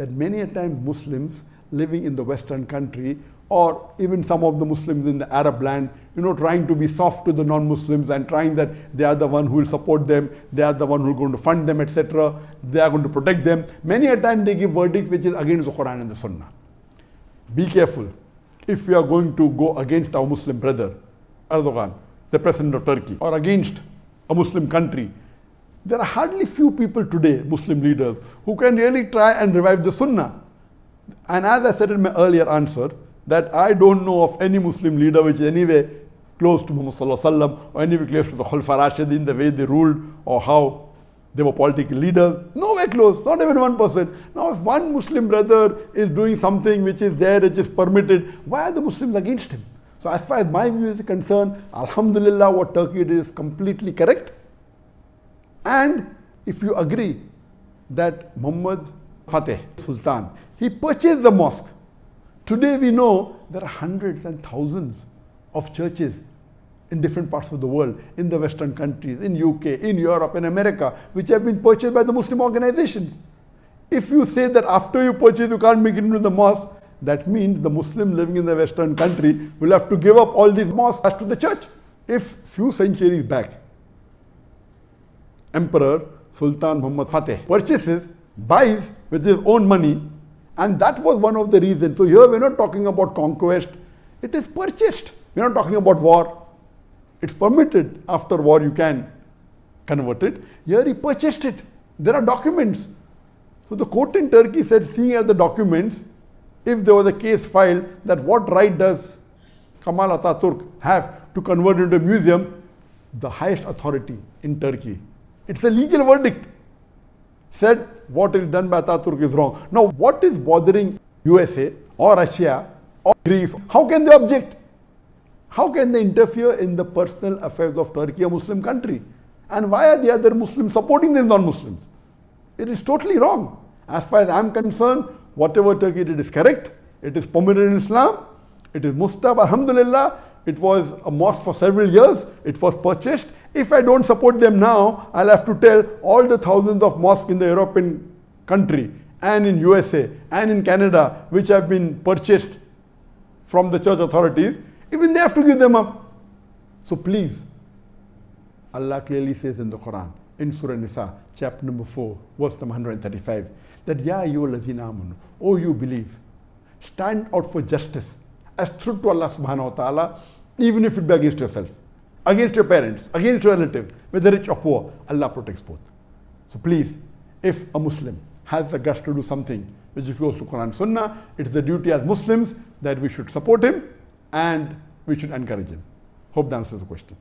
that many a time Muslims living in the Western country, or even some of the Muslims in the Arab land, trying to be soft to the non-Muslims and trying that they are the one who will support them, they are the one who are going to fund them, etc. They are going to protect them. Many a time they give verdicts which is against the Quran and the Sunnah. Be careful. If we are going to go against our Muslim brother, Erdogan, the president of Turkey, or against a Muslim country, there are hardly few people today, Muslim leaders, who can really try and revive the Sunnah. And as I said in my earlier answer, that I don't know of any Muslim leader which is anyway close to Muhammad Sallallahu Alaihi Wasallam or anyway close to the Khulafa Rashidin, the way they ruled or how they were political leaders. Nowhere close, not even 1%. Now if one Muslim brother is doing something which is there, which is permitted, why are the Muslims against him? So as far as my view is concerned, Alhamdulillah, what Turkey did is completely correct. And if you agree that Muhammad Fateh Sultan, he purchased the mosque. Today we know there are hundreds and thousands of churches in different parts of the world, in the Western countries, in UK, in Europe, in America, which have been purchased by the Muslim organizations. If you say that after you purchase you can't make it into the mosque, that means the Muslim living in the Western country will have to give up all these mosques to the church. If few centuries back, Emperor Sultan Muhammad Fateh purchases, buys with his own money, and that was one of the reasons. So here we're not talking about conquest, it is purchased. We're not talking about war. It's permitted after war you can convert it. Here he purchased it. There are documents. So the court in Turkey said, seeing as the documents, if there was a case filed, that what right does Kemal Atatürk have to convert it into a museum? The highest authority in Turkey, it's a legal verdict, said what is done by Atatürk is wrong. Now what is bothering USA or Russia or Greece? How can they object? How can they interfere in the personal affairs of Turkey, a Muslim country? And why are the other Muslims supporting the non-Muslims? It is totally wrong. As far as I am concerned, whatever Turkey did is correct. It is permitted in Islam. It is Mustab, Alhamdulillah. It was a mosque for several years. It was purchased. If I don't support them now, I'll have to tell all the thousands of mosques in the European country and in USA and in Canada, which have been purchased from the church authorities, even they have to give them up. So please, Allah clearly says in the Quran, in Surah Nisa, chapter number 4, verse number 135, that Ya ayyuhallazina amanu, oh you believe, stand out for justice as true to Allah subhanahu wa ta'ala, even if it be against yourself, against your parents, against your relatives, whether rich or poor. Allah protects both. So please, if a Muslim has the guts to do something which is close to Quran and Sunnah, it is the duty as Muslims that we should support him and we should encourage him. Hope that answers the question.